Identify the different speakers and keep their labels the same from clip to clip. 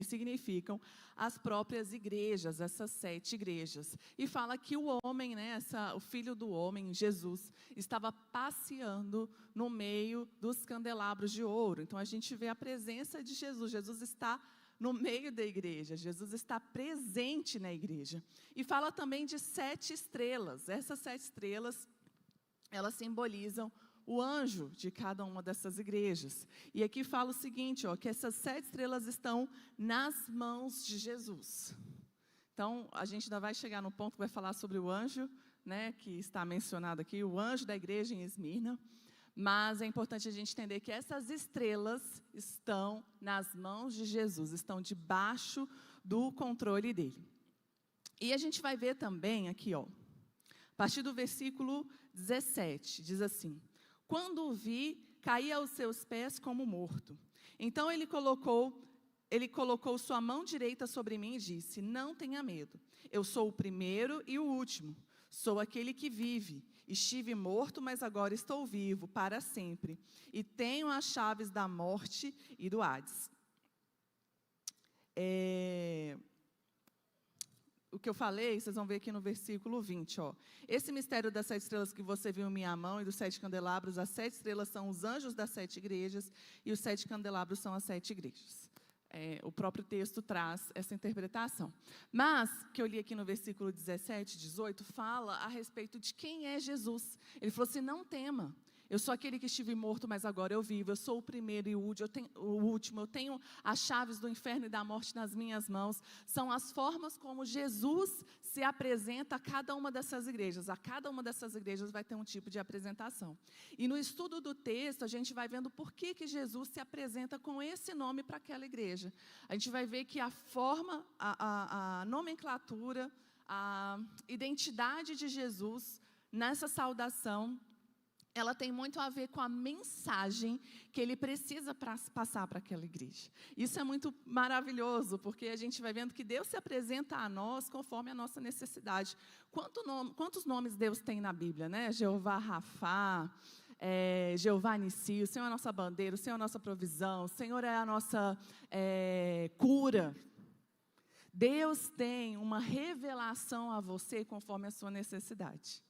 Speaker 1: significam as próprias igrejas, essas 7 igrejas. E fala que o homem, né, o filho do homem, Jesus, estava passeando no meio dos candelabros de ouro. Então, a gente vê a presença de Jesus. Jesus está no meio da igreja, Jesus está presente na igreja. E fala também de 7 estrelas. Essas 7 estrelas, elas simbolizam o anjo de cada uma dessas igrejas. E aqui fala o seguinte, que essas 7 estrelas estão nas mãos de Jesus. Então, a gente ainda vai chegar no ponto que vai falar sobre o anjo, né, que está mencionado aqui, o anjo da igreja em Esmirna. Mas é importante a gente entender que essas estrelas estão nas mãos de Jesus, estão debaixo do controle dele. E a gente vai ver também aqui, a partir do versículo 17, diz assim: quando o vi, caí aos seus pés como morto. Então ele colocou sua mão direita sobre mim e disse: não tenha medo, eu sou o primeiro e o último. Sou aquele que vive. Estive morto, mas agora estou vivo para sempre. E tenho as chaves da morte e do Hades. O que eu falei, vocês vão ver aqui no versículo 20. Esse mistério das 7 estrelas que você viu em minha mão e dos 7 candelabros, as 7 estrelas são os anjos das 7 igrejas e os 7 candelabros são as 7 igrejas. O próprio texto traz essa interpretação. Mas, que eu li aqui no versículo 17, 18, fala a respeito de quem é Jesus. Ele falou assim: não tema, eu sou aquele que estive morto, mas agora eu vivo. Eu sou o primeiro e o último. Eu tenho as chaves do inferno e da morte nas minhas mãos. São as formas como Jesus se apresenta a cada uma dessas igrejas. A cada uma dessas igrejas vai ter um tipo de apresentação. E no estudo do texto, a gente vai vendo por que Jesus se apresenta com esse nome para aquela igreja. A gente vai ver que a forma, a nomenclatura, a identidade de Jesus nessa saudação, ela tem muito a ver com a mensagem que ele precisa passar para aquela igreja. Isso é muito maravilhoso, porque a gente vai vendo que Deus se apresenta a nós conforme a nossa necessidade. Quantos nomes Deus tem na Bíblia, né? Jeová Rafá, Jeová Nissi, o Senhor é a nossa bandeira, o Senhor é a nossa provisão, o Senhor é a nossa cura. Deus tem uma revelação a você conforme a sua necessidade.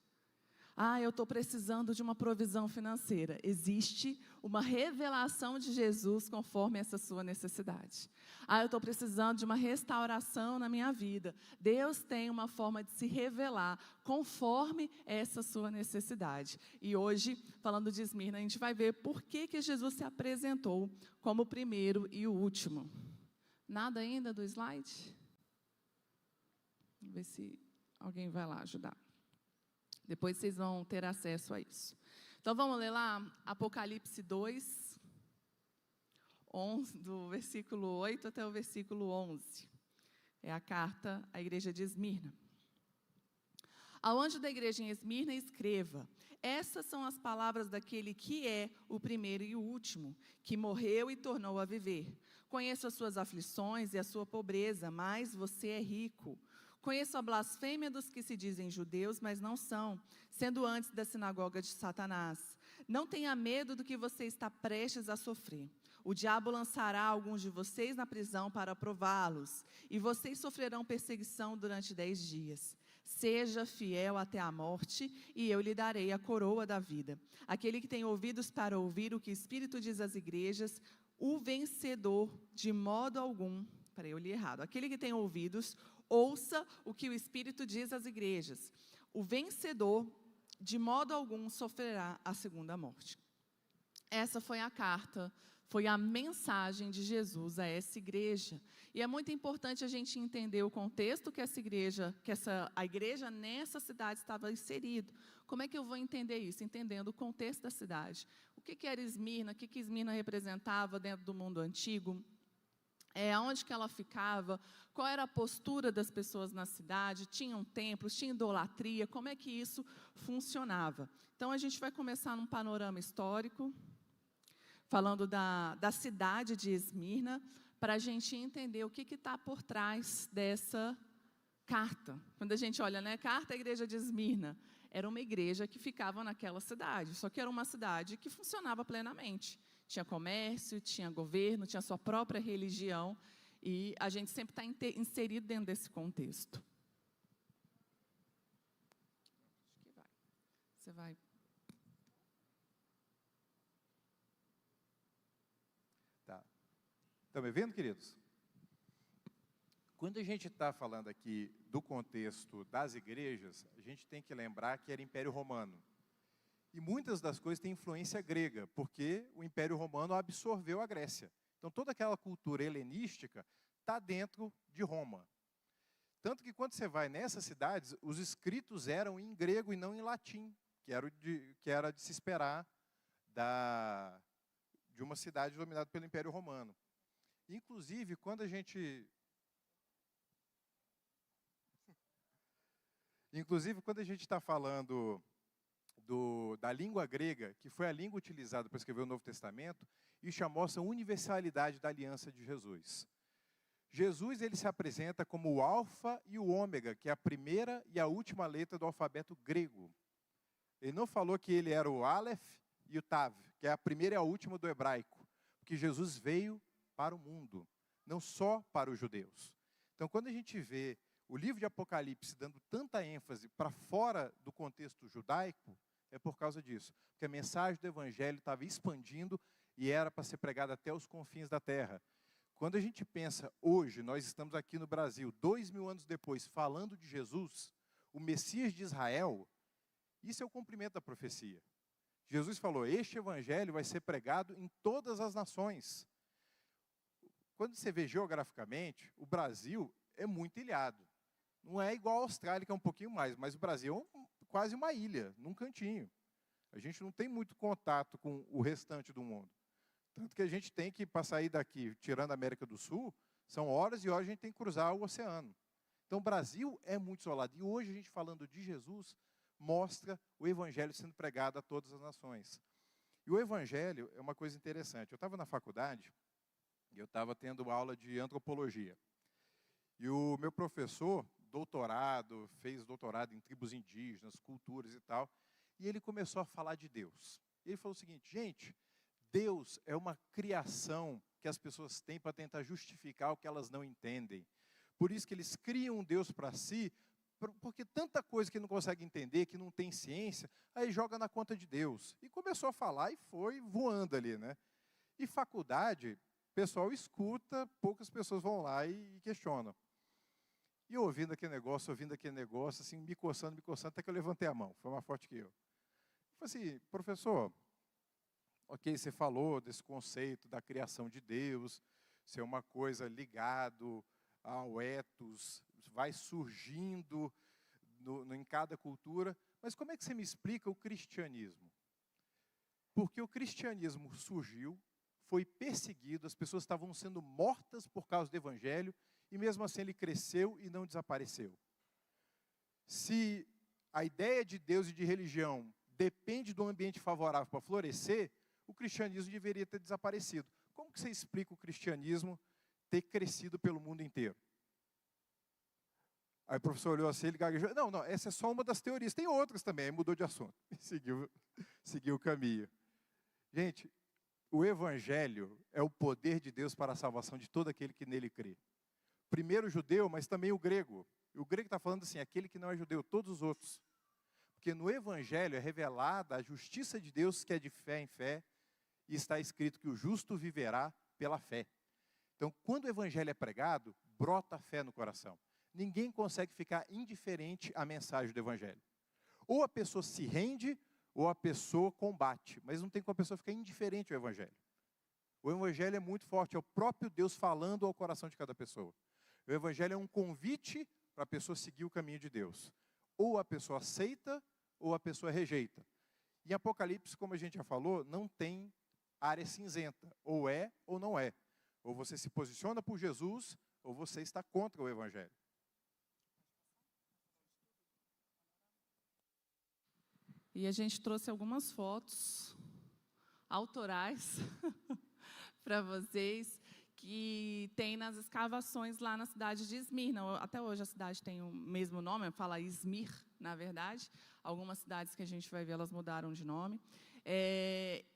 Speaker 1: Eu estou precisando de uma provisão financeira. Existe uma revelação de Jesus conforme essa sua necessidade. Eu estou precisando de uma restauração na minha vida. Deus tem uma forma de se revelar conforme essa sua necessidade. E hoje, falando de Esmirna, a gente vai ver por que Jesus se apresentou como o primeiro e o último. Nada ainda do slide? Vamos ver se alguém vai lá ajudar. Depois vocês vão ter acesso a isso. Então, vamos ler lá Apocalipse 2, do versículo 8 até o versículo 11. É a carta à igreja de Esmirna. Ao anjo da igreja em Esmirna, escreva: essas são as palavras daquele que é o primeiro e o último, que morreu e tornou a viver. Conheço as suas aflições e a sua pobreza, mas você é rico. Conheço a blasfêmia dos que se dizem judeus, mas não são, sendo antes da sinagoga de Satanás. Não tenha medo do que você está prestes a sofrer. O diabo lançará alguns de vocês na prisão para prová-los, e vocês sofrerão perseguição durante 10 dias. Seja fiel até a morte, e eu lhe darei a coroa da vida. Aquele que tem ouvidos para ouvir o que o Espírito diz às igrejas, o vencedor de modo algum... eu li errado. Aquele que tem ouvidos, ouça o que o Espírito diz às igrejas. O vencedor, de modo algum, sofrerá a segunda morte. Essa foi a carta, foi a mensagem de Jesus a essa igreja. E é muito importante a gente entender o contexto que a igreja nessa cidade estava inserida. Como é que eu vou entender isso? Entendendo o contexto da cidade. O que era Esmirna? O que Esmirna representava dentro do mundo antigo? Onde que ela ficava, qual era a postura das pessoas na cidade, tinham templos, tinha idolatria, como é que isso funcionava. Então, a gente vai começar num panorama histórico, falando da cidade de Esmirna, para a gente entender o que está por trás dessa carta. Quando a gente olha, né, carta à igreja de Esmirna, era uma igreja que ficava naquela cidade, só que era uma cidade que funcionava plenamente. Tinha comércio, tinha governo, tinha sua própria religião. E a gente sempre está inserido dentro desse contexto. Acho que vai. Você vai.
Speaker 2: Tá. Estão me vendo, queridos? Quando a gente está falando aqui do contexto das igrejas, a gente tem que lembrar que era Império Romano. E muitas das coisas têm influência grega, porque o Império Romano absorveu a Grécia. Então, toda aquela cultura helenística está dentro de Roma. Tanto que, quando você vai nessas cidades, os escritos eram em grego e não em latim, que era de se esperar de uma cidade dominada pelo Império Romano. Inclusive, quando a gente está falando da língua grega, que foi a língua utilizada para escrever o Novo Testamento, isso já mostra a universalidade da aliança de Jesus. Jesus, ele se apresenta como o alfa e o ômega, que é a primeira e a última letra do alfabeto grego. Ele não falou que ele era o Aleph e o Tav, que é a primeira e a última do hebraico, porque Jesus veio para o mundo, não só para os judeus. Então, quando a gente vê o livro de Apocalipse dando tanta ênfase para fora do contexto judaico, é por causa disso. Porque a mensagem do Evangelho estava expandindo e era para ser pregada até os confins da terra. Quando a gente pensa, hoje, nós estamos aqui no Brasil, 2000 anos depois, falando de Jesus, o Messias de Israel, isso é o cumprimento da profecia. Jesus falou, este Evangelho vai ser pregado em todas as nações. Quando você vê geograficamente, o Brasil é muito ilhado. Não é igual a Austrália, que é um pouquinho mais, mas o Brasil é quase uma ilha, num cantinho. A gente não tem muito contato com o restante do mundo. Tanto que a gente tem que, para sair daqui, tirando a América do Sul, são horas e horas a gente tem que cruzar o oceano. Então, o Brasil é muito isolado. E hoje, a gente falando de Jesus, mostra o Evangelho sendo pregado a todas as nações. E o Evangelho é uma coisa interessante. Eu estava na faculdade e eu estava tendo aula de antropologia. E o meu professor, fez doutorado em tribos indígenas, culturas e tal, e ele começou a falar de Deus. Ele falou o seguinte, gente, Deus é uma criação que as pessoas têm para tentar justificar o que elas não entendem. Por isso que eles criam um Deus para si, porque tanta coisa que não consegue entender, que não tem ciência, aí joga na conta de Deus. E começou a falar e foi voando ali, né? E faculdade, o pessoal escuta, poucas pessoas vão lá e questionam. E eu ouvindo aquele negócio, assim, me coçando, até que eu levantei a mão. Foi mais forte que eu. Eu falei assim, professor, ok, você falou desse conceito da criação de Deus, ser uma coisa ligado ao ethos, vai surgindo em cada cultura, mas como é que você me explica o cristianismo? Porque o cristianismo surgiu, foi perseguido, as pessoas estavam sendo mortas por causa do Evangelho, e mesmo assim ele cresceu e não desapareceu. Se a ideia de Deus e de religião depende do ambiente favorável para florescer, o cristianismo deveria ter desaparecido. Como que você explica o cristianismo ter crescido pelo mundo inteiro? Aí o professor olhou assim, ele gaguejou, não, essa é só uma das teorias, tem outras também, aí mudou de assunto, seguiu o caminho. Gente, o Evangelho é o poder de Deus para a salvação de todo aquele que nele crê. Primeiro o judeu, mas também o grego. O grego está falando assim, aquele que não é judeu, todos os outros. Porque no Evangelho é revelada a justiça de Deus, que é de fé em fé, e está escrito que o justo viverá pela fé. Então, quando o Evangelho é pregado, brota a fé no coração. Ninguém consegue ficar indiferente à mensagem do Evangelho. Ou a pessoa se rende, ou a pessoa combate. Mas não tem como a pessoa ficar indiferente ao Evangelho. O Evangelho é muito forte, é o próprio Deus falando ao coração de cada pessoa. O Evangelho é um convite para a pessoa seguir o caminho de Deus. Ou a pessoa aceita, ou a pessoa rejeita. Em Apocalipse, como a gente já falou, não tem área cinzenta. Ou é, ou não é. Ou você se posiciona por Jesus, ou você está contra o Evangelho.
Speaker 1: E a gente trouxe algumas fotos autorais para vocês, que tem nas escavações lá na cidade de Esmirna. Até hoje a cidade tem o mesmo nome, fala Izmir, na verdade. Algumas cidades que a gente vai ver, elas mudaram de nome.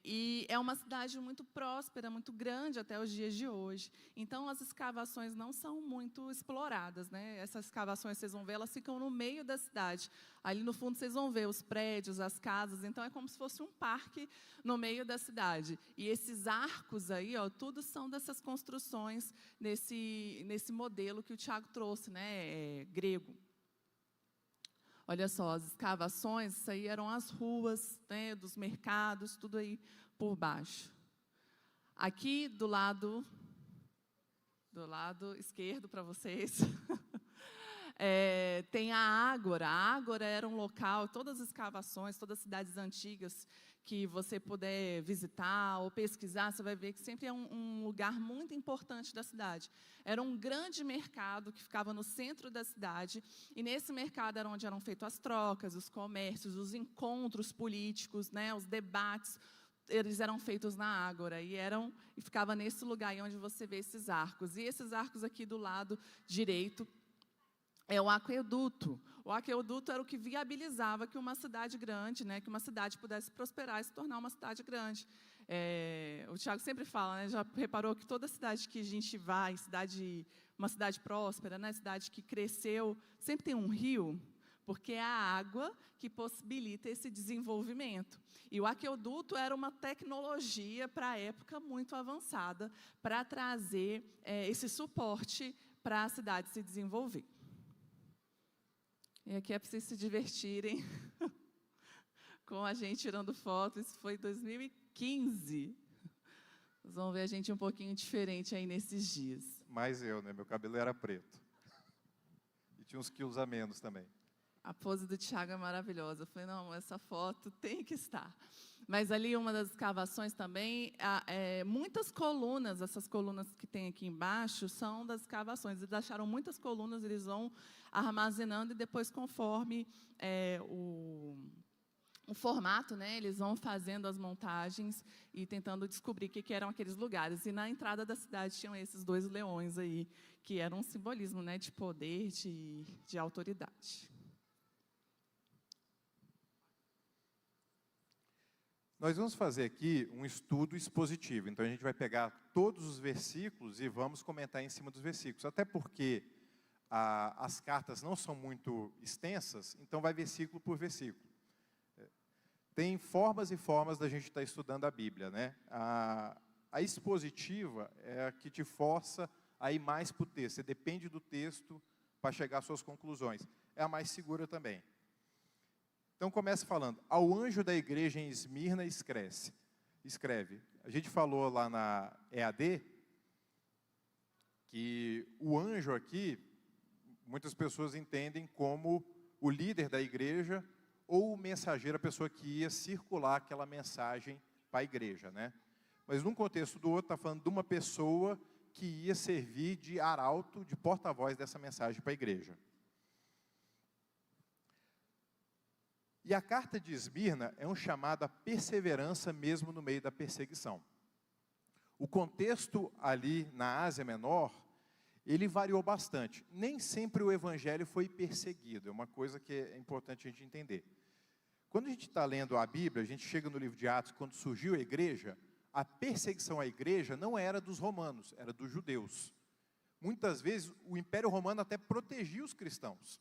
Speaker 1: E é uma cidade muito próspera, muito grande até os dias de hoje. Então, as escavações não são muito exploradas, né? Essas escavações, vocês vão ver, elas ficam no meio da cidade. Ali no fundo, vocês vão ver os prédios, as casas. Então, é como se fosse um parque no meio da cidade. E esses arcos aí, ó, tudo são dessas construções nesse modelo que o Tiago trouxe, né? Grego. Olha só, as escavações, isso aí eram as ruas, né, dos mercados, tudo aí por baixo. Aqui do lado esquerdo para vocês, tem a Ágora. A Ágora era um local, todas as escavações, todas as cidades antigas que você puder visitar ou pesquisar, você vai ver que sempre é um lugar muito importante da cidade. Era um grande mercado que ficava no centro da cidade, e nesse mercado era onde eram feitas as trocas, os comércios, os encontros políticos, né, os debates, eles eram feitos na Ágora, e ficava nesse lugar aí onde você vê esses arcos. E esses arcos aqui do lado direito é o aqueduto. O aqueduto era o que viabilizava que uma cidade grande, né, que uma cidade pudesse prosperar e se tornar uma cidade grande. O Tiago sempre fala, né, já reparou que toda cidade que a gente vai, uma cidade próspera, né, cidade que cresceu, sempre tem um rio, porque é a água que possibilita esse desenvolvimento. E o aqueduto era uma tecnologia para a época muito avançada, para trazer esse suporte para a cidade se desenvolver. E aqui é para vocês se divertirem com a gente tirando fotos. Isso foi em 2015. Vocês vão ver a gente um pouquinho diferente aí nesses dias.
Speaker 2: Mas né? Meu cabelo era preto. E tinha uns quilos a menos também.
Speaker 1: A pose do Tiago é maravilhosa. Eu falei, não, essa foto tem que estar. Mas ali, uma das escavações também, muitas colunas, essas colunas que tem aqui embaixo, são das escavações. Eles acharam muitas colunas, eles vão armazenando, e depois, conforme o formato, né, eles vão fazendo as montagens e tentando descobrir o que eram aqueles lugares. E na entrada da cidade tinham esses 2 leões aí, que eram um simbolismo, né, de poder, de autoridade.
Speaker 2: Nós vamos fazer aqui um estudo expositivo. Então, a gente vai pegar todos os versículos e vamos comentar em cima dos versículos. Até porque as cartas não são muito extensas, então vai versículo por versículo. Tem formas e formas da gente estar estudando a Bíblia, né? A expositiva é a que te força a ir mais para o texto. Você depende do texto para chegar às suas conclusões. É a mais segura também. Então, começa falando, ao anjo da igreja em Esmirna escreve. A gente falou lá na EAD, que o anjo aqui, muitas pessoas entendem como o líder da igreja, ou o mensageiro, a pessoa que ia circular aquela mensagem para a igreja, né? Mas, num contexto do outro, está falando de uma pessoa que ia servir de arauto, de porta-voz dessa mensagem para a igreja. E a carta de Esmirna é um chamado à perseverança mesmo no meio da perseguição. O contexto ali na Ásia Menor, ele variou bastante. Nem sempre o evangelho foi perseguido, é uma coisa que é importante a gente entender. Quando a gente está lendo a Bíblia, a gente chega no livro de Atos, quando surgiu a igreja, a perseguição à igreja não era dos romanos, era dos judeus. Muitas vezes o Império Romano até protegia os cristãos.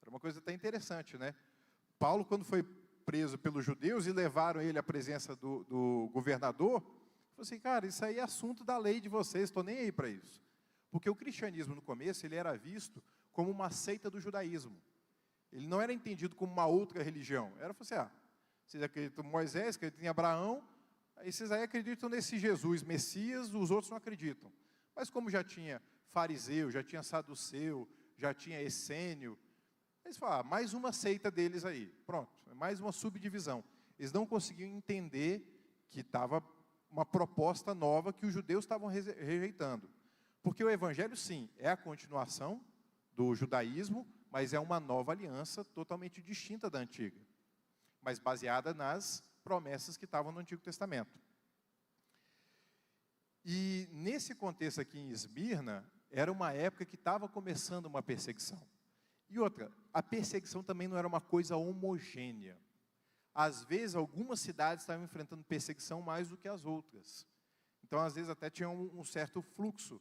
Speaker 2: Era uma coisa até interessante, né? Paulo, quando foi preso pelos judeus e levaram ele à presença do governador, falou assim, cara, isso aí é assunto da lei de vocês, estou nem aí para isso. Porque o cristianismo, no começo, ele era visto como uma seita do judaísmo. Ele não era entendido como uma outra religião. Era assim, vocês acreditam em Moisés, acreditam em Abraão, aí vocês aí acreditam nesse Jesus, Messias, os outros não acreditam. Mas como já tinha fariseu, já tinha saduceu, já tinha essênio, eles falaram, mais uma seita deles aí, pronto, mais uma subdivisão. Eles não conseguiam entender que estava uma proposta nova que os judeus estavam rejeitando. Porque o evangelho, sim, é a continuação do judaísmo, mas é uma nova aliança totalmente distinta da antiga, mas baseada nas promessas que estavam no Antigo Testamento. E nesse contexto aqui em Esmirna, era uma época que estava começando uma perseguição. E outra, a perseguição também não era uma coisa homogênea. às vezes, algumas cidades estavam enfrentando perseguição mais do que as outras. Então, às vezes, até tinha um certo fluxo.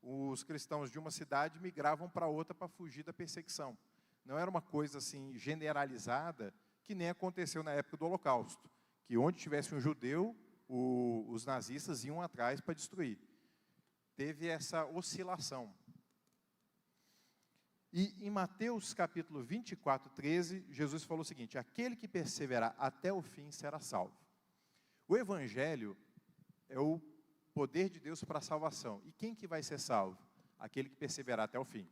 Speaker 2: Os cristãos de uma cidade migravam para outra para fugir da perseguição. Não era uma coisa assim generalizada, que nem aconteceu na época do Holocausto, que onde tivesse um judeu, os nazistas iam atrás para destruir. Teve essa oscilação. E em Mateus capítulo 24, 13, Jesus falou o seguinte: aquele que perseverar até o fim será salvo. O Evangelho é o poder de Deus para a salvação. E quem que vai ser salvo? Aquele que perseverar até o fim.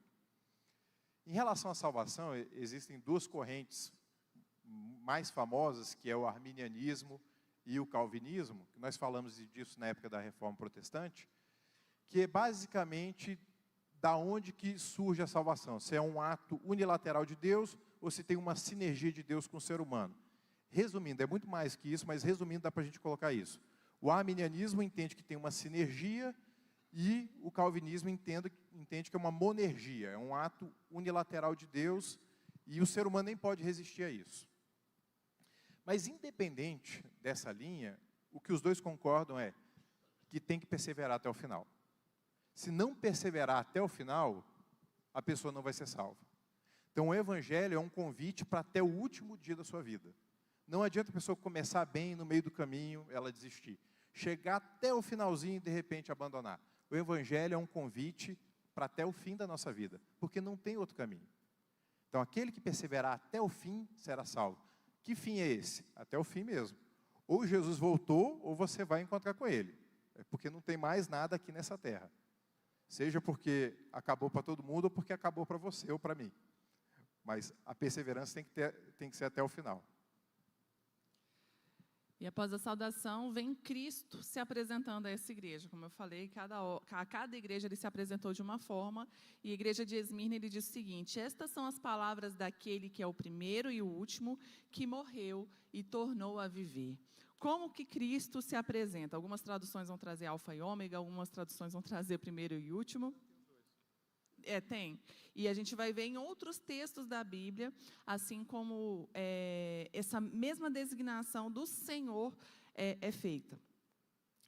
Speaker 2: Em relação à salvação, existem duas correntes mais famosas, que é o arminianismo e o calvinismo, que nós falamos disso na época da Reforma Protestante, que é basicamente da onde que surge a salvação, se é um ato unilateral de Deus ou se tem uma sinergia de Deus com o ser humano. Resumindo, é muito mais que isso, mas resumindo dá para a gente colocar isso. O arminianismo entende que tem uma sinergia e o calvinismo entende que é uma monergia, é um ato unilateral de Deus e o ser humano nem pode resistir a isso. Mas independente dessa linha, o que os dois concordam é que tem que perseverar até o final. Se não perseverar até o final, a pessoa não vai ser salva. Então o Evangelho é um convite para até o último dia da sua vida. Não adianta a pessoa começar bem e no meio do caminho ela desistir. Chegar até o finalzinho e de repente abandonar. O Evangelho é um convite para até o fim da nossa vida, porque não tem outro caminho. Então aquele que perseverar até o fim será salvo. Que fim é esse? Até o fim mesmo. Ou Jesus voltou, ou você vai encontrar com Ele. É porque não tem mais nada aqui nessa terra. Seja porque acabou para todo mundo, ou porque acabou para você ou para mim. Mas a perseverança tem que ser até o final.
Speaker 1: E após a saudação, vem Cristo se apresentando a essa igreja. Como eu falei, cada igreja ele se apresentou de uma forma, e a igreja de Esmirna ele diz o seguinte: estas são as palavras daquele que é o primeiro e o último, que morreu e tornou a viver. Como que Cristo se apresenta? Algumas traduções vão trazer alfa e ômega, algumas traduções vão trazer primeiro e último. Tem. E a gente vai ver em outros textos da Bíblia, assim como essa mesma designação do Senhor é feita.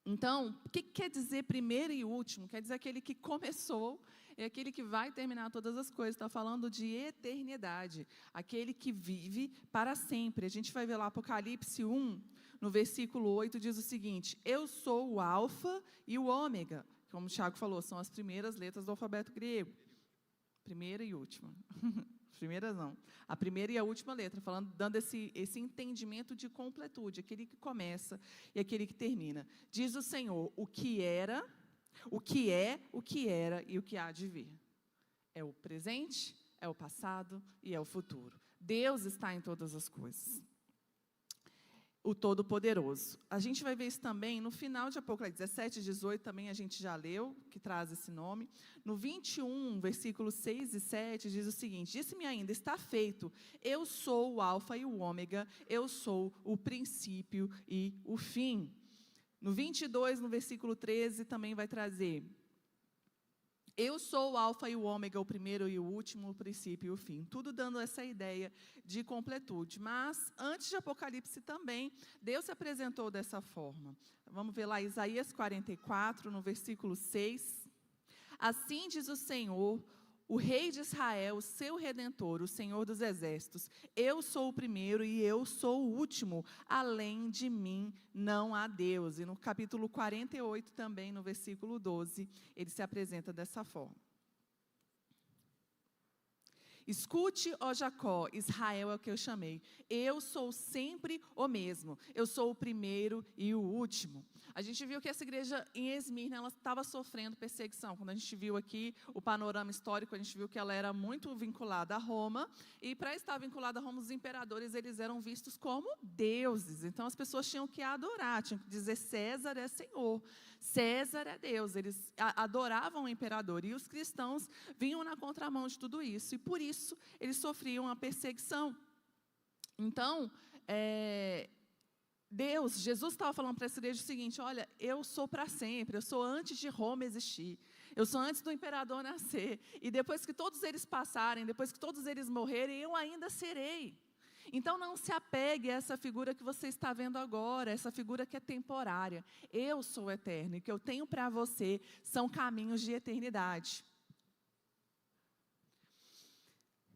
Speaker 1: Então, o que quer dizer primeiro e último? Quer dizer aquele que começou, é aquele que vai terminar todas as coisas. Está falando de eternidade, aquele que vive para sempre. A gente vai ver lá Apocalipse 1, no versículo 8, diz o seguinte: eu sou o alfa e o ômega. Como o Tiago falou, são as primeiras letras do alfabeto grego. Primeira e última. Primeiras não. A primeira e a última letra, dando esse entendimento de completude, aquele que começa e aquele que termina. Diz o Senhor, o que era, o que é, o que era e o que há de vir. É o presente, é o passado e é o futuro. Deus está em todas as coisas. O Todo-Poderoso. A gente vai ver isso também no final de Apocalipse 17 e 18, também a gente já leu, que traz esse nome. No 21, versículos 6 e 7, diz o seguinte: disse-me ainda, está feito, eu sou o alfa e o ômega, eu sou o princípio e o fim. No 22, no versículo 13, também vai trazer: eu sou o alfa e o ômega, o primeiro e o último, o princípio e o fim. Tudo dando essa ideia de completude. Mas, antes de Apocalipse também, Deus se apresentou dessa forma. Vamos ver lá Isaías 44, no versículo 6. Assim diz o Senhor, o Rei de Israel, o seu Redentor, o Senhor dos Exércitos: eu sou o primeiro e eu sou o último, além de mim não há Deus. E no capítulo 48 também, no versículo 12, ele se apresenta dessa forma. Escute, ó Jacó, Israel é o que eu chamei. Eu sou sempre o mesmo. Eu sou o primeiro e o último. A gente viu que essa igreja em Esmirna, ela estava sofrendo perseguição. Quando a gente viu aqui o panorama histórico, a gente viu que ela era muito vinculada a Roma. E para estar vinculada a Roma, os imperadores, eles eram vistos como deuses. Então, as pessoas tinham que adorar, tinham que dizer César é Senhor, César é Deus. Eles adoravam o imperador. E os cristãos vinham na contramão de tudo isso. E por isso, eles sofriam a perseguição. Então, Jesus estava falando para essa igreja o seguinte: olha, eu sou para sempre, eu sou antes de Roma existir, eu sou antes do imperador nascer, e depois que todos eles passarem, depois que todos eles morrerem, eu ainda serei. Então, não se apegue a essa figura que você está vendo agora, essa figura que é temporária. Eu sou eterno e o que eu tenho para você são caminhos de eternidade.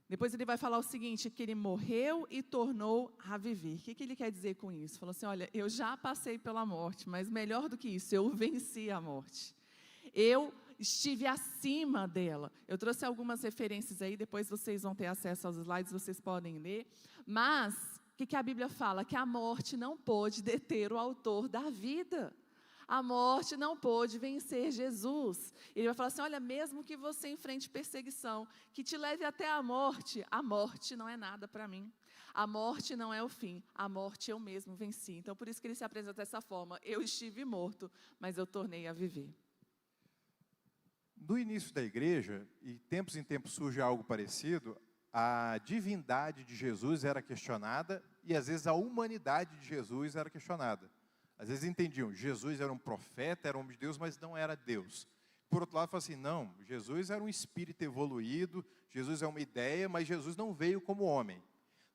Speaker 1: Depois ele vai falar o seguinte, que ele morreu e tornou a viver. O que ele quer dizer com isso? Falou assim, olha, eu já passei pela morte, mas melhor do que isso, eu venci a morte. Eu estive acima dela. Eu trouxe algumas referências aí, depois vocês vão ter acesso aos slides, vocês podem ler. Mas, o que a Bíblia fala? Que a morte não pôde deter o autor da vida. A morte não pôde vencer Jesus. Ele vai falar assim, olha, mesmo que você enfrente perseguição, que te leve até a morte não é nada para mim. A morte não é o fim, a morte eu mesmo venci. Então, por isso que ele se apresenta dessa forma, eu estive morto, mas eu tornei a viver.
Speaker 2: No início da igreja, e tempos em tempos surge algo parecido, a divindade de Jesus era questionada e às vezes a humanidade de Jesus era questionada. Às vezes entendiam, Jesus era um profeta, era um homem de Deus, mas não era Deus. Por outro lado, falam assim, não, Jesus era um espírito evoluído, Jesus é uma ideia, mas Jesus não veio como homem.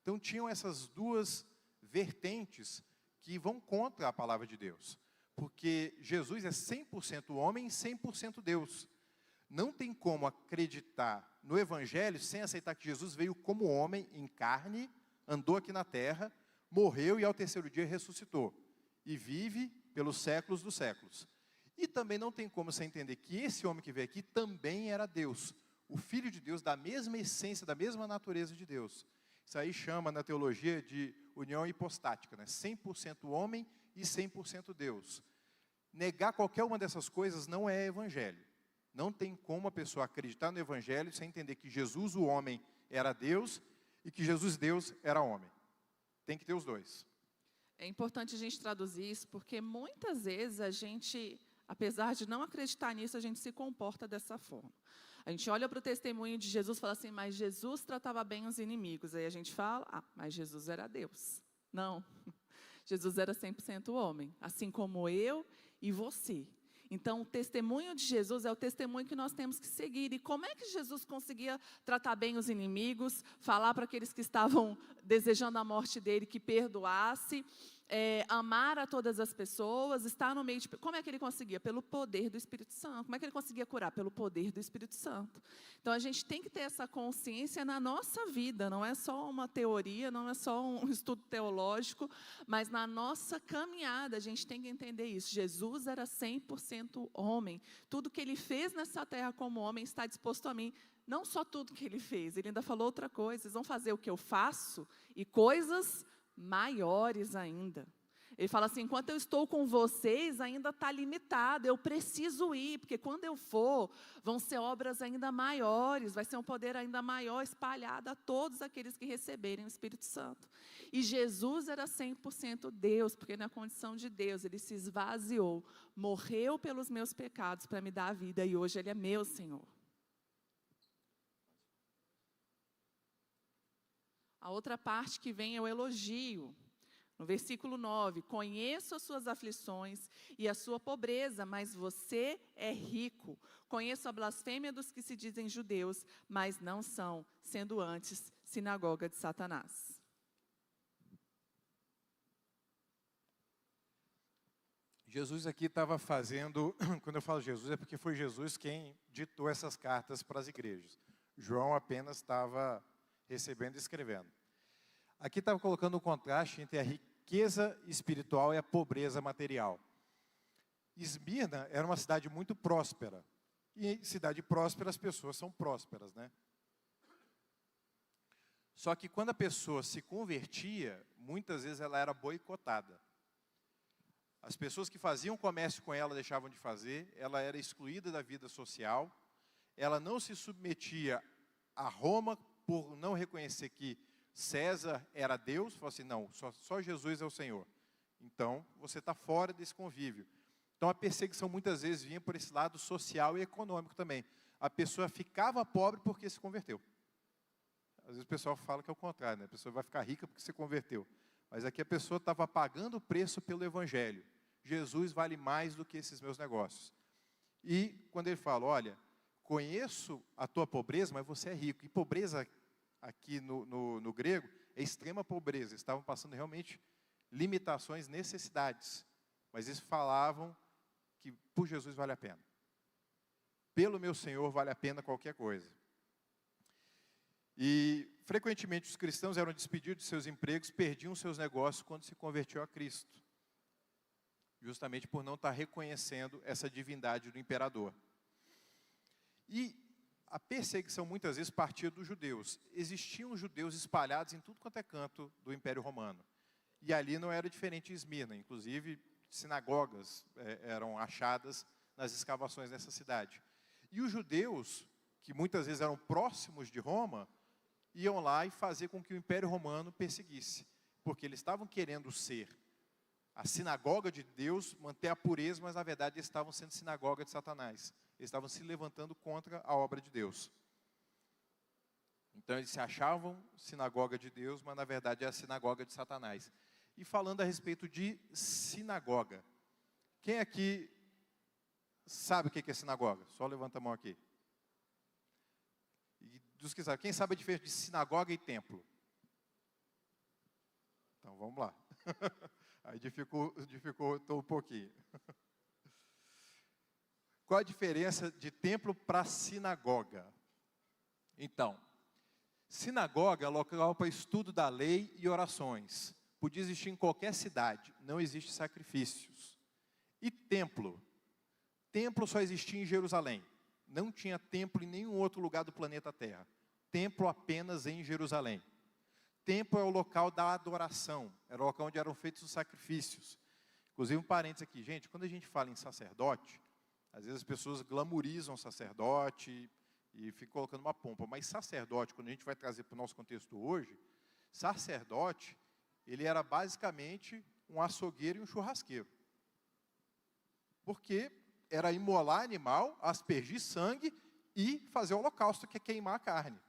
Speaker 2: Então tinham essas duas vertentes que vão contra a palavra de Deus. Porque Jesus é 100% homem e 100% Deus. Não tem como acreditar no Evangelho sem aceitar que Jesus veio como homem, em carne, andou aqui na terra, morreu e ao terceiro dia ressuscitou. E vive pelos séculos dos séculos. E também não tem como você entender que esse homem que veio aqui também era Deus. O Filho de Deus, da mesma essência, da mesma natureza de Deus. Isso aí chama na teologia de união hipostática, né? 100% homem e 100% Deus. Negar qualquer uma dessas coisas não é evangelho. Não tem como a pessoa acreditar no evangelho sem entender que Jesus, o homem, era Deus e que Jesus, Deus, era homem. Tem que ter os dois.
Speaker 1: É importante a gente traduzir isso, porque muitas vezes a gente, apesar de não acreditar nisso, a gente se comporta dessa forma. A gente olha para o testemunho de Jesus e fala assim, mas Jesus tratava bem os inimigos. Aí a gente fala, mas Jesus era Deus. Não, Jesus era 100% homem, assim como eu e você. Então, o testemunho de Jesus é o testemunho que nós temos que seguir. E como é que Jesus conseguia tratar bem os inimigos, falar para aqueles que estavam desejando a morte dele que perdoasse, amar a todas as pessoas, estar no meio de... Como é que ele conseguia? Pelo poder do Espírito Santo. Como é que ele conseguia curar? Pelo poder do Espírito Santo. Então, a gente tem que ter essa consciência na nossa vida. Não é só uma teoria, não é só um estudo teológico, mas na nossa caminhada, a gente tem que entender isso. Jesus era 100% homem. Tudo que ele fez nessa terra como homem está disposto a mim. Não só tudo que ele fez, ele ainda falou outra coisa. Vocês vão fazer o que eu faço e coisas maiores ainda. Ele fala assim, enquanto eu estou com vocês, ainda está limitado, eu preciso ir, porque quando eu for, vão ser obras ainda maiores, vai ser um poder ainda maior espalhado a todos aqueles que receberem o Espírito Santo. E Jesus era 100% Deus, porque na condição de Deus, ele se esvaziou, morreu pelos meus pecados para me dar a vida, e hoje ele é meu Senhor. A outra parte que vem é o elogio. No versículo 9, conheço as suas aflições e a sua pobreza, mas você é rico. Conheço a blasfêmia dos que se dizem judeus, mas não são, sendo antes sinagoga de Satanás.
Speaker 2: Jesus aqui estava fazendo, quando eu falo Jesus, é porque foi Jesus quem ditou essas cartas para as igrejas. João apenas estava recebendo e escrevendo. Aqui estava colocando um contraste entre a riqueza espiritual e a pobreza material. Esmirna era uma cidade muito próspera. E em cidade próspera, as pessoas são prósperas, né? Só que quando a pessoa se convertia, muitas vezes ela era boicotada. As pessoas que faziam comércio com ela deixavam de fazer, ela era excluída da vida social, ela não se submetia a Roma por não reconhecer que César era Deus, falou assim, não, só Jesus é o Senhor. Então, você está fora desse convívio. Então, a perseguição muitas vezes vinha por esse lado social e econômico também. A pessoa ficava pobre porque se converteu. Às vezes o pessoal fala que é o contrário, né? A pessoa vai ficar rica porque se converteu. Mas aqui a pessoa estava pagando o preço pelo Evangelho. Jesus vale mais do que esses meus negócios. E quando ele fala, olha, conheço a tua pobreza, mas você é rico. E pobreza aqui no grego extrema pobreza, estavam passando realmente limitações, necessidades. Mas eles falavam que por Jesus vale a pena. Pelo meu Senhor vale a pena qualquer coisa. E, frequentemente, os cristãos eram despedidos de seus empregos, perdiam seus negócios quando se convertiu a Cristo. Justamente por não estar reconhecendo essa divindade do imperador. E a perseguição, muitas vezes, partia dos judeus. Existiam judeus espalhados em tudo quanto é canto do Império Romano. E ali não era diferente em Esmirna. Inclusive, sinagogas eram achadas nas escavações dessa cidade. E os judeus, que muitas vezes eram próximos de Roma, iam lá e fazer com que o Império Romano perseguisse. Porque eles estavam querendo ser a sinagoga de Deus, manter a pureza, mas na verdade eles estavam sendo sinagoga de Satanás. Eles estavam se levantando contra a obra de Deus. Então eles se achavam sinagoga de Deus, mas na verdade é a sinagoga de Satanás. E falando a respeito de sinagoga, quem aqui sabe o que é sinagoga? Só levanta a mão aqui. E dos que sabem, quem sabe a diferença de sinagoga e templo? Então vamos lá. Aí dificultou um pouquinho. Qual a diferença de templo para sinagoga? Então, sinagoga é local para estudo da lei e orações. Podia existir em qualquer cidade, não existe sacrifícios. E templo? Templo só existia em Jerusalém. Não tinha templo em nenhum outro lugar do planeta Terra. Templo apenas em Jerusalém. Templo é o local da adoração, era o local onde eram feitos os sacrifícios. Inclusive, um parênteses aqui, gente, quando a gente fala em sacerdote, às vezes as pessoas glamorizam o sacerdote e ficam colocando uma pompa, mas sacerdote, quando a gente vai trazer para o nosso contexto hoje, sacerdote, ele era basicamente um açougueiro e um churrasqueiro. Porque era imolar animal, aspergir sangue e fazer o holocausto, que é queimar a carne.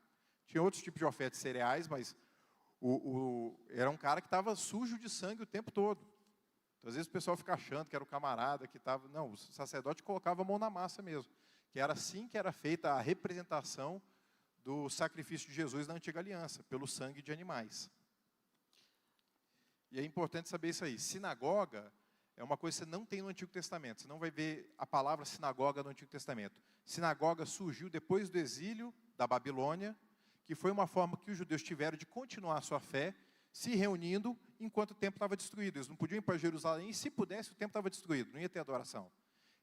Speaker 2: Tinha outros tipos de ofertas cereais, mas era um cara que estava sujo de sangue o tempo todo. Então, às vezes o pessoal fica achando que era o camarada que estava... Não, o sacerdote colocava a mão na massa mesmo. Que era assim que era feita a representação do sacrifício de Jesus na antiga aliança, pelo sangue de animais. E é importante saber isso aí. Sinagoga é uma coisa que você não tem no Antigo Testamento. Você não vai ver a palavra sinagoga no Antigo Testamento. Sinagoga surgiu depois do exílio da Babilônia, que foi uma forma que os judeus tiveram de continuar a sua fé, se reunindo enquanto o templo estava destruído. Eles não podiam ir para Jerusalém, e se pudesse, o templo estava destruído, não ia ter adoração.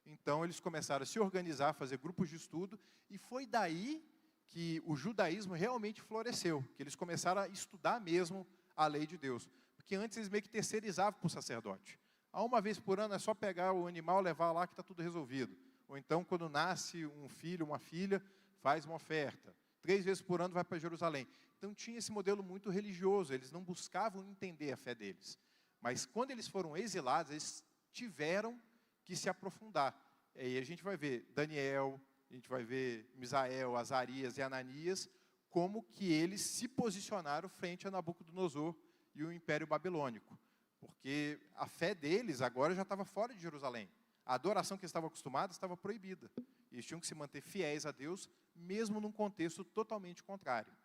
Speaker 2: Então, eles começaram a se organizar, a fazer grupos de estudo, e foi daí que o judaísmo realmente floresceu, que eles começaram a estudar mesmo a lei de Deus. Porque antes eles meio que terceirizavam para o sacerdote. Uma vez por ano é só pegar o animal, levar lá que está tudo resolvido. Ou então, quando nasce um filho, uma filha, faz uma oferta. 3 vezes por ano vai para Jerusalém. Então tinha esse modelo muito religioso, eles não buscavam entender a fé deles. Mas quando eles foram exilados, eles tiveram que se aprofundar. E aí a gente vai ver Daniel, a gente vai ver Misael, Azarias e Ananias, como que eles se posicionaram frente a Nabucodonosor e o Império Babilônico. Porque a fé deles agora já estava fora de Jerusalém. A adoração que eles estavam acostumados estava proibida. Eles tinham que se manter fiéis a Deus, mesmo num contexto totalmente contrário.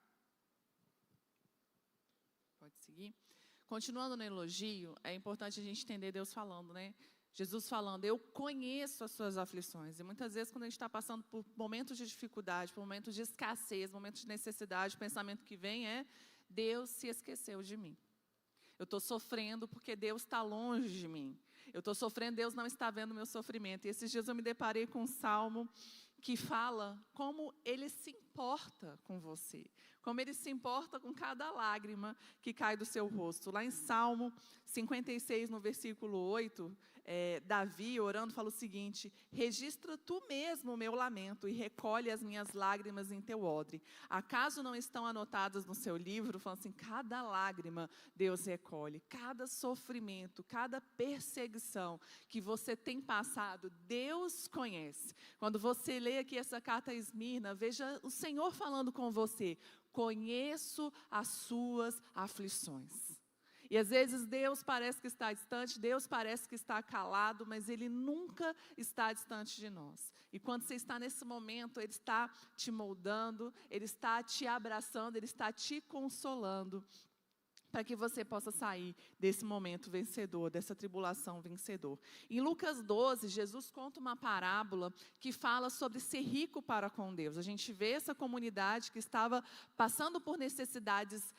Speaker 1: Pode seguir. Continuando no elogio, é importante a gente entender Deus falando, né? Jesus falando, eu conheço as suas aflições. E muitas vezes, quando a gente está passando por momentos de dificuldade, por momentos de escassez, momentos de necessidade, o pensamento que vem é, Deus se esqueceu de mim. Eu estou sofrendo porque Deus está longe de mim. Eu estou sofrendo, Deus não está vendo o meu sofrimento. E esses dias eu me deparei com um salmo que fala como Ele se importa com você. Como Ele se importa com cada lágrima que cai do seu rosto. Lá em Salmo 56, no versículo 8, Davi, orando, fala o seguinte, registra tu mesmo o meu lamento e recolhe as minhas lágrimas em teu odre. Acaso não estão anotadas no seu livro? Fala assim, cada lágrima Deus recolhe, cada sofrimento, cada perseguição que você tem passado, Deus conhece. Quando você lê aqui essa carta a Esmirna, veja o Senhor falando com você, conheço as suas aflições. E às vezes Deus parece que está distante, Deus parece que está calado, mas Ele nunca está distante de nós. E quando você está nesse momento, Ele está te moldando, Ele está te abraçando, Ele está te consolando. para que você possa sair desse momento vencedor, dessa tribulação vencedor. Em Lucas 12, Jesus conta uma parábola que fala sobre ser rico para com Deus. A gente vê essa comunidade que estava passando por necessidades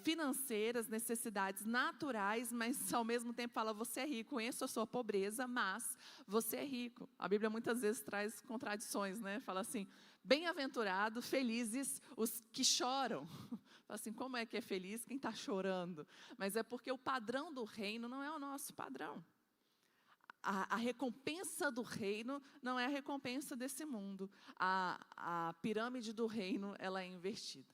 Speaker 1: financeiras, necessidades naturais, mas ao mesmo tempo fala, você é rico, conheço a sua pobreza, mas você é rico. A Bíblia muitas vezes traz contradições, né? Fala assim, bem-aventurados, felizes os que choram. Fala assim, como é que é feliz quem está chorando? Mas é porque o padrão do reino não é o nosso padrão. A recompensa do reino não é a recompensa desse mundo. A pirâmide do reino, ela é invertida.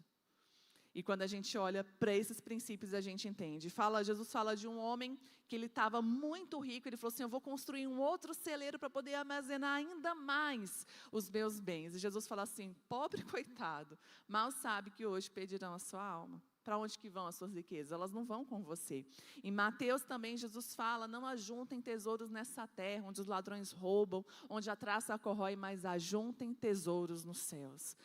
Speaker 1: E quando a gente olha para esses princípios, a gente entende. Jesus fala de um homem que ele estava muito rico, ele falou assim, eu vou construir um outro celeiro para poder armazenar ainda mais os meus bens. E Jesus fala assim, pobre coitado, mal sabe que hoje pedirão a sua alma. Para onde que vão as suas riquezas? Elas não vão com você. Em Mateus também, Jesus fala, não ajuntem tesouros nessa terra, onde os ladrões roubam, onde a traça corrói, mas ajuntem tesouros nos céus.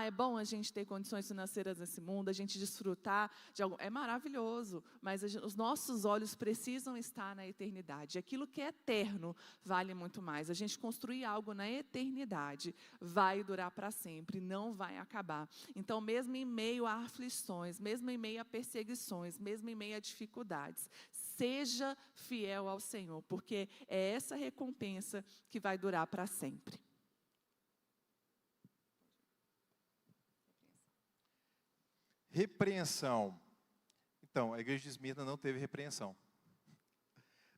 Speaker 1: É bom a gente ter condições financeiras nesse mundo, a gente desfrutar de algo, é maravilhoso, mas os nossos olhos precisam estar na eternidade. Aquilo que é eterno vale muito mais. A gente construir algo na eternidade vai durar para sempre, não vai acabar. Então, mesmo em meio a aflições, mesmo em meio a perseguições, mesmo em meio a dificuldades, seja fiel ao Senhor, porque é essa recompensa que vai durar para sempre.
Speaker 2: Repreensão. Então, a igreja de Esmirna não teve repreensão.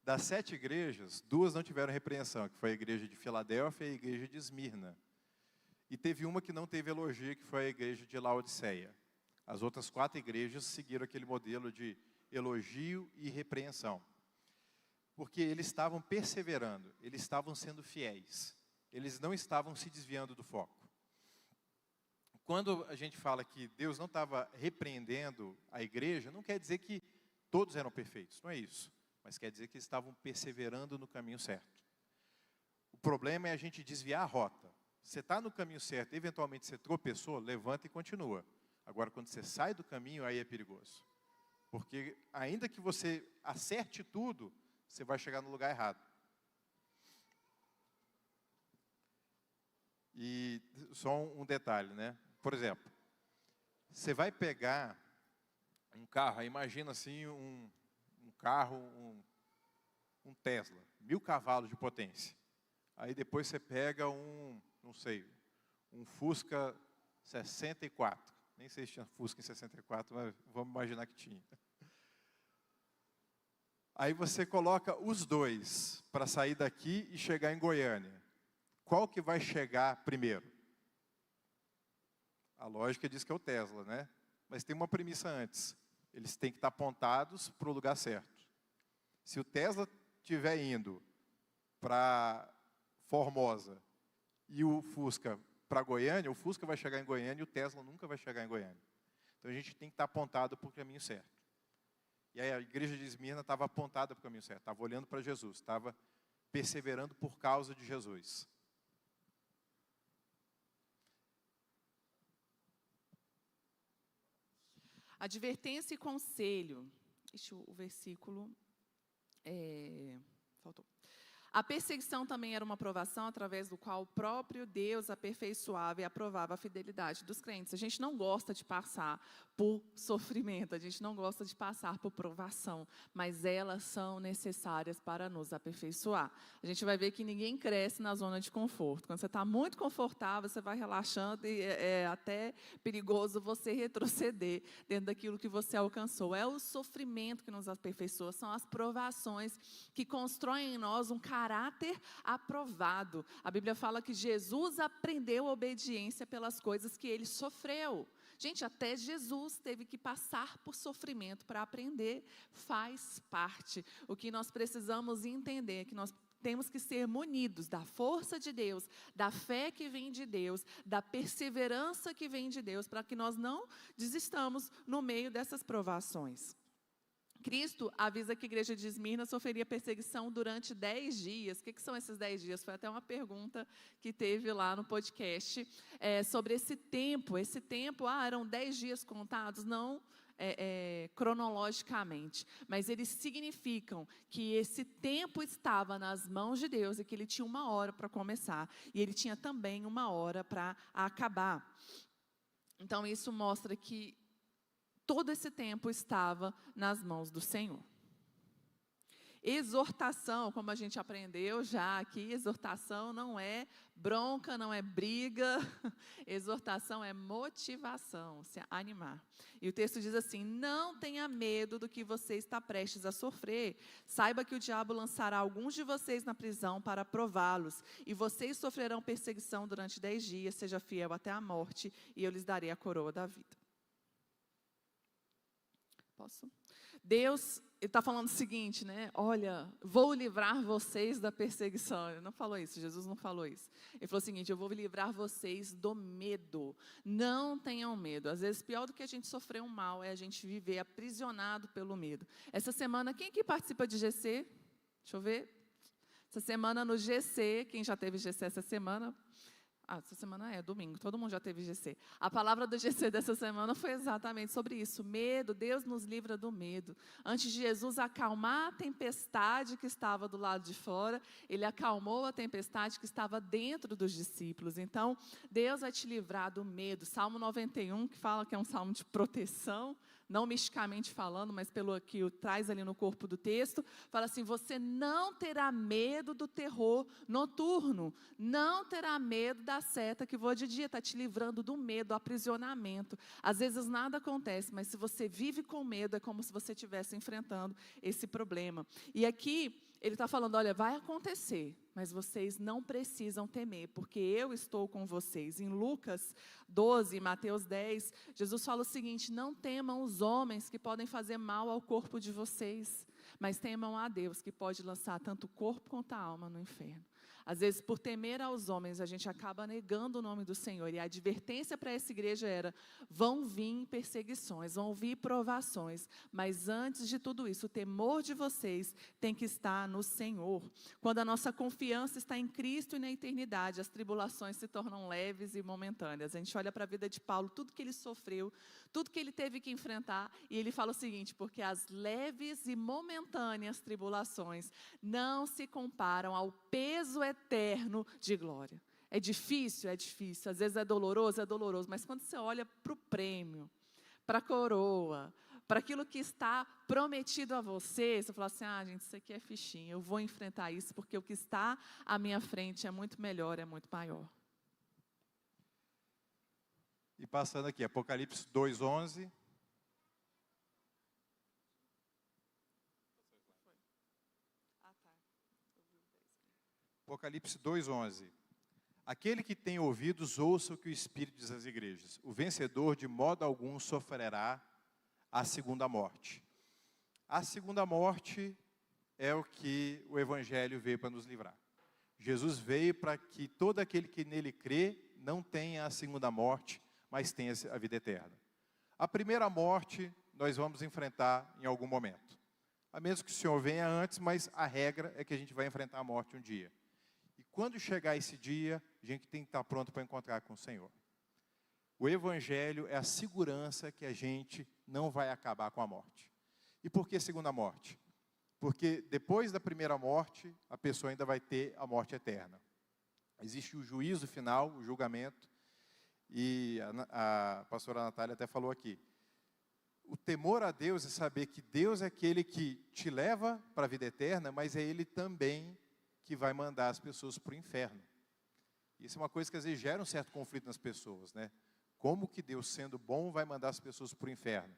Speaker 2: Das 7 igrejas, 2 não tiveram repreensão, que foi a igreja de Filadélfia e a igreja de Esmirna. E teve uma que não teve elogio, que foi a igreja de Laodiceia. As outras 4 igrejas seguiram aquele modelo de elogio e repreensão. Porque eles estavam perseverando, eles estavam sendo fiéis. Eles não estavam se desviando do foco. Quando a gente fala que Deus não estava repreendendo a igreja, não quer dizer que todos eram perfeitos, não é isso. Mas quer dizer que eles estavam perseverando no caminho certo. O problema é a gente desviar a rota. Você está no caminho certo, eventualmente você tropeçou, levanta e continua. Agora, quando você sai do caminho, aí é perigoso. Porque ainda que você acerte tudo, você vai chegar no lugar errado. E só um detalhe, né? Por exemplo, você vai pegar um carro, imagina assim um carro, um Tesla, 1000 cavalos de potência. Aí depois você pega não sei, um Fusca 64. Nem sei se tinha Fusca em 64, mas vamos imaginar que tinha. Aí você coloca os dois para sair daqui e chegar em Goiânia. Qual que vai chegar primeiro? A lógica diz que é o Tesla, né? Mas tem uma premissa antes. Eles têm que estar apontados para o lugar certo. Se o Tesla estiver indo para Formosa e o Fusca para Goiânia, o Fusca vai chegar em Goiânia e o Tesla nunca vai chegar em Goiânia. Então a gente tem que estar apontado para o caminho certo. E aí a igreja de Esmirna estava apontada para o caminho certo, estava olhando para Jesus, estava perseverando por causa de Jesus.
Speaker 1: Advertência e conselho. O versículo faltou. A perseguição também era uma provação através do qual o próprio Deus aperfeiçoava e aprovava a fidelidade dos crentes. A gente não gosta de passar por sofrimento, a gente não gosta de passar por provação, mas elas são necessárias para nos aperfeiçoar. A gente vai ver que ninguém cresce na zona de conforto. Quando você está muito confortável, você vai relaxando e é até perigoso você retroceder dentro daquilo que você alcançou. É o sofrimento que nos aperfeiçoa, são as provações que constroem em nós um caráter aprovado. A Bíblia fala que Jesus aprendeu a obediência pelas coisas que ele sofreu. Gente, até Jesus teve que passar por sofrimento para aprender, faz parte. O que nós precisamos entender é que nós temos que ser munidos da força de Deus, da fé que vem de Deus, da perseverança que vem de Deus, para que nós não desistamos no meio dessas provações. Cristo avisa que a igreja de Esmirna sofreria perseguição durante 10 dias. O que são esses 10 dias? Foi até uma pergunta que teve lá no podcast sobre esse tempo. Esse tempo, eram 10 dias contados? Não, cronologicamente, mas eles significam que esse tempo estava nas mãos de Deus e que ele tinha uma hora para começar e ele tinha também uma hora para acabar. Então isso mostra que todo esse tempo estava nas mãos do Senhor. Exortação, como a gente aprendeu já aqui, exortação não é bronca, não é briga, exortação é motivação, se animar. E o texto diz assim: não tenha medo do que você está prestes a sofrer, saiba que o diabo lançará alguns de vocês na prisão para prová-los, e vocês sofrerão perseguição durante 10 dias, seja fiel até a morte, e eu lhes darei a coroa da vida. Posso? Deus está falando o seguinte, né? Olha, vou livrar vocês da perseguição. Ele não falou isso, Jesus não falou isso. Ele falou o seguinte: eu vou livrar vocês do medo. Não tenham medo. Às vezes, pior do que a gente sofrer um mal é a gente viver aprisionado pelo medo. Essa semana, quem aqui participa de GC? Deixa eu ver. Essa semana no GC, quem já teve GC essa semana? Essa semana é domingo, todo mundo já teve GC. A palavra do GC dessa semana foi exatamente sobre isso. Medo, Deus nos livra do medo. Antes de Jesus acalmar a tempestade que estava do lado de fora, Ele acalmou a tempestade que estava dentro dos discípulos. Então, Deus vai te livrar do medo. Salmo 91, que fala que é um salmo de proteção, não misticamente falando, mas pelo que o traz ali no corpo do texto, fala assim: você não terá medo do terror noturno, não terá medo da seta que voa de dia, está te livrando do medo, do aprisionamento. Às vezes nada acontece, mas se você vive com medo, é como se você estivesse enfrentando esse problema. E aqui, ele está falando: olha, vai acontecer, mas vocês não precisam temer, porque eu estou com vocês. Em Lucas 12, Mateus 10, Jesus fala o seguinte: não temam os homens que podem fazer mal ao corpo de vocês, mas temam a Deus, que pode lançar tanto o corpo quanto a alma no inferno. Às vezes, por temer aos homens, a gente acaba negando o nome do Senhor. E a advertência para essa igreja era: vão vir perseguições, vão vir provações. Mas antes de tudo isso, o temor de vocês tem que estar no Senhor. Quando a nossa confiança está em Cristo e na eternidade, as tribulações se tornam leves e momentâneas. A gente olha para a vida de Paulo, tudo que ele sofreu, tudo que ele teve que enfrentar, e ele fala o seguinte: porque as leves e momentâneas tribulações não se comparam ao peso eterno de glória. É difícil, às vezes é doloroso, mas quando você olha para o prêmio, para a coroa, para aquilo que está prometido a você, você fala assim: gente, isso aqui é fichinha, eu vou enfrentar isso, porque o que está à minha frente é muito melhor, é muito maior.
Speaker 2: E passando aqui, Apocalipse 2:11. Apocalipse 2:11. Aquele que tem ouvidos, ouça o que o Espírito diz às igrejas. O vencedor de modo algum sofrerá a segunda morte. A segunda morte é o que o Evangelho veio para nos livrar. Jesus veio para que todo aquele que nele crê não tenha a segunda morte, mas tenha a vida eterna. A primeira morte nós vamos enfrentar em algum momento. A menos que o Senhor venha antes, mas a regra é que a gente vai enfrentar a morte um dia. E quando chegar esse dia, a gente tem que estar pronto para encontrar com o Senhor. O Evangelho é a segurança que a gente não vai acabar com a morte. E por que segunda morte? Porque depois da primeira morte, a pessoa ainda vai ter a morte eterna. Existe o juízo final, o julgamento, e a pastora Natália até falou aqui. O temor a Deus é saber que Deus é aquele que te leva para a vida eterna, mas é Ele também que vai mandar as pessoas para o inferno. Isso é uma coisa que às vezes gera um certo conflito nas pessoas, né? Como que Deus, sendo bom, vai mandar as pessoas para o inferno?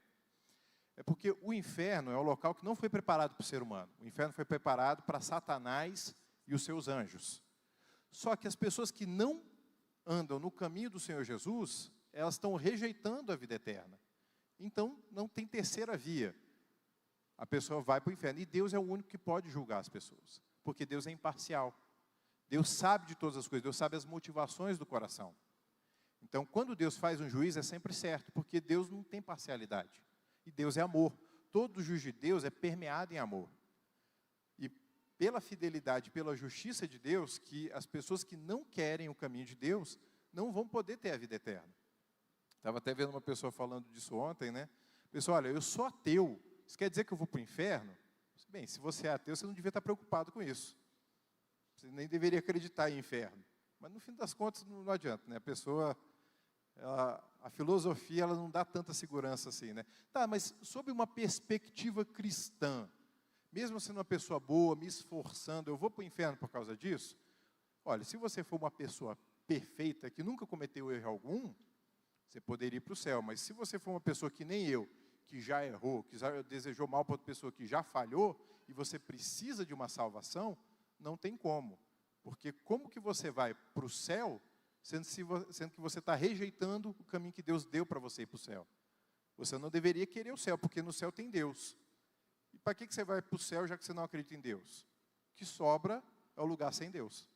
Speaker 2: É porque o inferno é um local que não foi preparado para o ser humano. O inferno foi preparado para Satanás e os seus anjos. Só que as pessoas que não andam no caminho do Senhor Jesus, elas estão rejeitando a vida eterna. Então, não tem terceira via. A pessoa vai para o inferno. E Deus é o único que pode julgar as pessoas. Porque Deus é imparcial. Deus sabe de todas as coisas. Deus sabe as motivações do coração. Então, quando Deus faz um juízo, é sempre certo. Porque Deus não tem parcialidade. E Deus é amor. Todo juízo de Deus é permeado em amor. E pela fidelidade, pela justiça de Deus, que as pessoas que não querem o caminho de Deus, não vão poder ter a vida eterna. Estava até vendo uma pessoa falando disso ontem, né? Pessoal, olha, eu sou ateu, isso quer dizer que eu vou para o inferno? Bem, se você é ateu, você não devia estar preocupado com isso. Você nem deveria acreditar em inferno. Mas, no fim das contas, não adianta, né? A pessoa, a filosofia, ela não dá tanta segurança assim, né? Tá, mas sob uma perspectiva cristã, mesmo sendo uma pessoa boa, me esforçando, eu vou para o inferno por causa disso? Olha, se você for uma pessoa perfeita, que nunca cometeu erro algum, você poderia ir para o céu. Mas se você for uma pessoa que nem eu, que já errou, que já desejou mal para outra pessoa, que já falhou, e você precisa de uma salvação, não tem como. Porque como que você vai para o céu, sendo que você está rejeitando o caminho que Deus deu para você ir para o céu? Você não deveria querer o céu, porque no céu tem Deus. E para que você vai para o céu, já que você não acredita em Deus? O que sobra é o lugar sem Deus.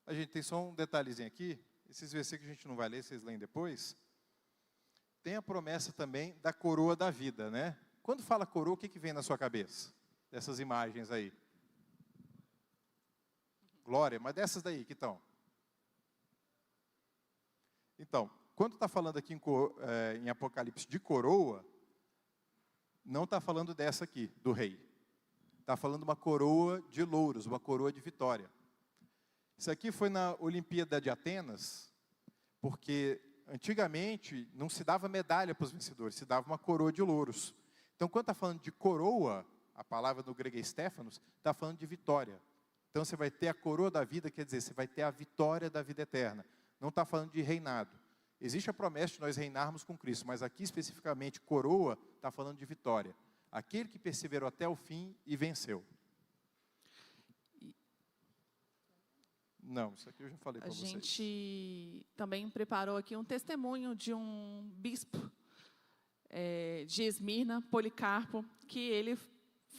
Speaker 2: A gente tem só um detalhezinho aqui. Esses versículos a gente não vai ler, vocês leem depois. Tem a promessa também da coroa da vida, né? Quando fala coroa, o que vem na sua cabeça? Dessas imagens aí. Glória, mas dessas daí, que estão? Então, quando está falando aqui em Apocalipse de coroa, não está falando dessa aqui, do rei. Está falando uma coroa de louros, uma coroa de vitória. Isso aqui foi na Olimpíada de Atenas, porque antigamente não se dava medalha para os vencedores, se dava uma coroa de louros. Então, quando está falando de coroa, a palavra no grego é Stéphanos, está falando de vitória. Então, você vai ter a coroa da vida, quer dizer, você vai ter a vitória da vida eterna. Não está falando de reinado. Existe a promessa de nós reinarmos com Cristo, mas aqui especificamente coroa está falando de vitória. Aquele que perseverou até o fim e venceu. Não, isso aqui eu já falei para vocês.
Speaker 1: A gente também preparou aqui um testemunho de um bispo de Esmirna, Policarpo, que ele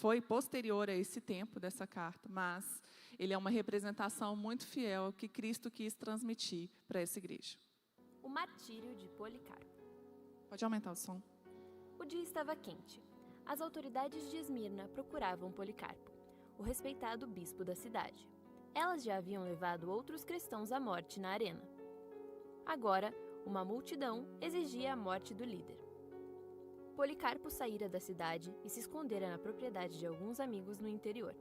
Speaker 1: foi posterior a esse tempo dessa carta, mas ele é uma representação muito fiel que Cristo quis transmitir para essa igreja.
Speaker 3: O martírio de Policarpo.
Speaker 1: Pode aumentar o som.
Speaker 3: O dia estava quente. As autoridades de Esmirna procuravam Policarpo, o respeitado bispo da cidade. Elas já haviam levado outros cristãos à morte na arena. Agora, uma multidão exigia a morte do líder. Policarpo saíra da cidade e se escondera na propriedade de alguns amigos no interior.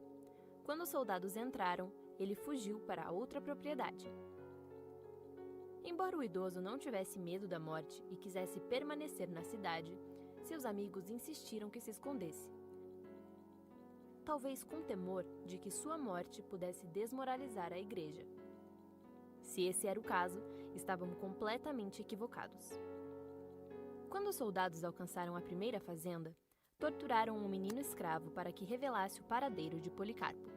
Speaker 3: Quando os soldados entraram, ele fugiu para outra propriedade. Embora o idoso não tivesse medo da morte e quisesse permanecer na cidade, seus amigos insistiram que se escondesse. Talvez com temor de que sua morte pudesse desmoralizar a igreja. Se esse era o caso, estavam completamente equivocados. Quando os soldados alcançaram a primeira fazenda, torturaram um menino escravo para que revelasse o paradeiro de Policarpo.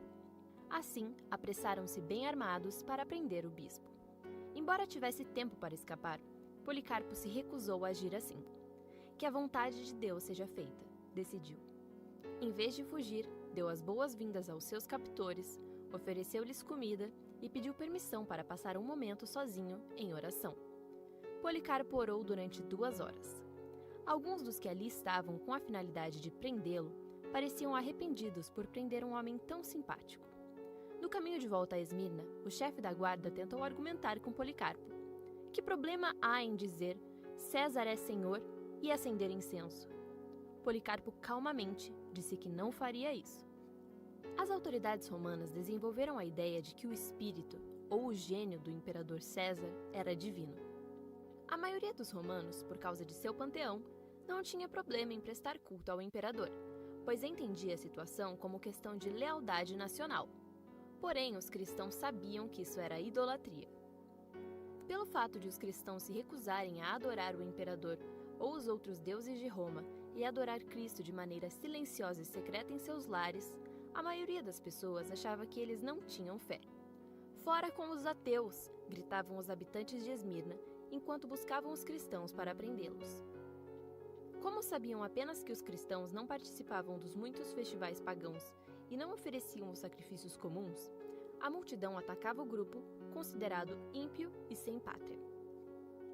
Speaker 3: Assim, apressaram-se bem armados para prender o bispo. Embora tivesse tempo para escapar, Policarpo se recusou a agir assim. Que a vontade de Deus seja feita, decidiu. Em vez de fugir, deu as boas-vindas aos seus captores, ofereceu-lhes comida e pediu permissão para passar um momento sozinho em oração. Policarpo orou durante 2 horas. Alguns dos que ali estavam com a finalidade de prendê-lo pareciam arrependidos por prender um homem tão simpático. No caminho de volta a Esmirna, o chefe da guarda tentou argumentar com Policarpo. Que problema há em dizer César é senhor e acender incenso? Policarpo calmamente disse que não faria isso. As autoridades romanas desenvolveram a ideia de que o espírito, ou o gênio do imperador César, era divino. A maioria dos romanos, por causa de seu panteão, não tinha problema em prestar culto ao imperador, pois entendia a situação como questão de lealdade nacional. Porém, os cristãos sabiam que isso era idolatria. Pelo fato de os cristãos se recusarem a adorar o imperador ou os outros deuses de Roma e adorar Cristo de maneira silenciosa e secreta em seus lares, a maioria das pessoas achava que eles não tinham fé. Fora com os ateus, gritavam os habitantes de Esmirna, enquanto buscavam os cristãos para prendê-los. Como sabiam apenas que os cristãos não participavam dos muitos festivais pagãos e não ofereciam os sacrifícios comuns, a multidão atacava o grupo, considerado ímpio e sem pátria.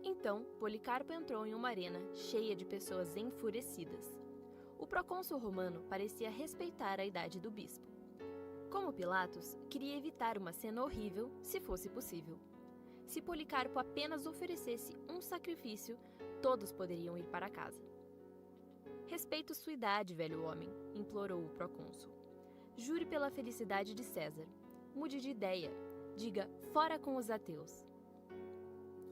Speaker 3: Então, Policarpo entrou em uma arena cheia de pessoas enfurecidas. O procônsul romano parecia respeitar a idade do bispo. Como Pilatos, queria evitar uma cena horrível, se fosse possível. Se Policarpo apenas oferecesse um sacrifício, todos poderiam ir para casa. Respeito sua idade, velho homem, implorou o procônsul. Jure pela felicidade de César. Mude de ideia. Diga, fora com os ateus.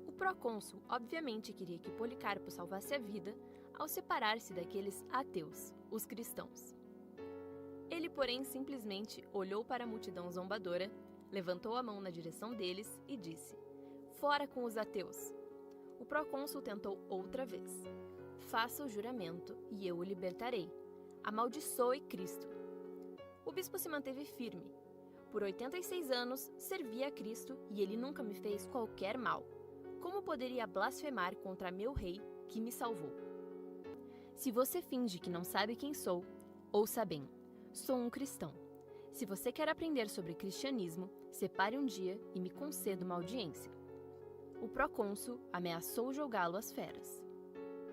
Speaker 3: O procônsul obviamente queria que Policarpo salvasse a vida ao separar-se daqueles ateus, os cristãos. Ele, porém, simplesmente olhou para a multidão zombadora, levantou a mão na direção deles e disse: fora com os ateus. O procônsul tentou outra vez. Faça o juramento e eu o libertarei. Amaldiçoe Cristo. O bispo se manteve firme. Por 86 anos, servi a Cristo e ele nunca me fez qualquer mal. Como poderia blasfemar contra meu rei que me salvou? Se você finge que não sabe quem sou, ouça bem. Sou um cristão. Se você quer aprender sobre cristianismo, separe um dia e me conceda uma audiência. O procônsul ameaçou jogá-lo às feras.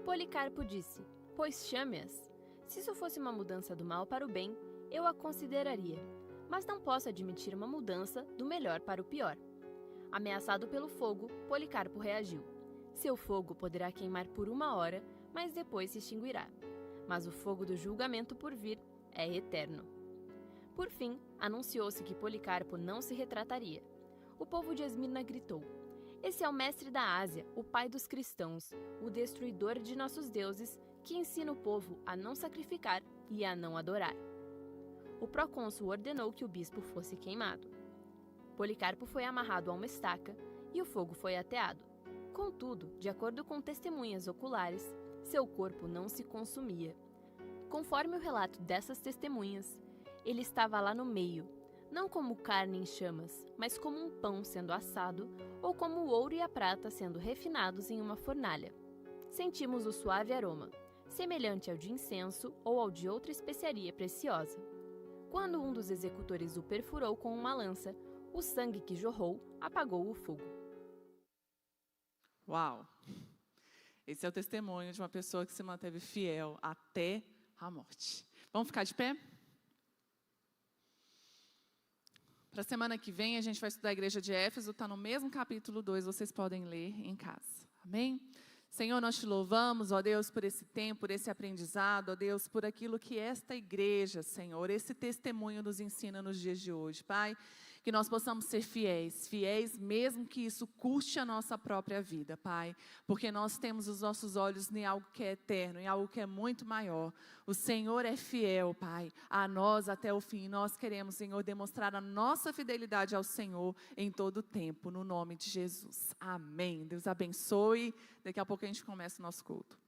Speaker 3: Policarpo disse: pois chame-as. Se isso fosse uma mudança do mal para o bem, eu a consideraria. Mas não posso admitir uma mudança do melhor para o pior. Ameaçado pelo fogo, Policarpo reagiu. Seu fogo poderá queimar por 1 hora, mas depois se extinguirá. Mas o fogo do julgamento por vir é eterno. Por fim, anunciou-se que Policarpo não se retrataria. O povo de Esmirna gritou: esse é o mestre da Ásia, o pai dos cristãos, o destruidor de nossos deuses, que ensina o povo a não sacrificar e a não adorar. O procônsul ordenou que o bispo fosse queimado. Policarpo foi amarrado a uma estaca e o fogo foi ateado. Contudo, de acordo com testemunhas oculares, seu corpo não se consumia. Conforme o relato dessas testemunhas, ele estava lá no meio, não como carne em chamas, mas como um pão sendo assado ou como o ouro e a prata sendo refinados em uma fornalha. Sentimos o suave aroma, semelhante ao de incenso ou ao de outra especiaria preciosa. Quando um dos executores o perfurou com uma lança, o sangue que jorrou apagou o fogo.
Speaker 1: Uau! Esse é o testemunho de uma pessoa que se manteve fiel até a morte. Vamos ficar de pé? Para a semana que vem, a gente vai estudar a igreja de Éfeso, está no mesmo capítulo 2, vocês podem ler em casa. Amém? Senhor, nós te louvamos, ó Deus, por esse tempo, por esse aprendizado, ó Deus, por aquilo que esta igreja, Senhor, esse testemunho nos ensina nos dias de hoje, Pai. Que nós possamos ser fiéis, fiéis mesmo que isso custe a nossa própria vida, Pai. Porque nós temos os nossos olhos em algo que é eterno, em algo que é muito maior. O Senhor é fiel, Pai, a nós até o fim. Nós queremos, Senhor, demonstrar a nossa fidelidade ao Senhor em todo o tempo, no nome de Jesus. Amém. Deus abençoe. Daqui a pouco a gente começa o nosso culto.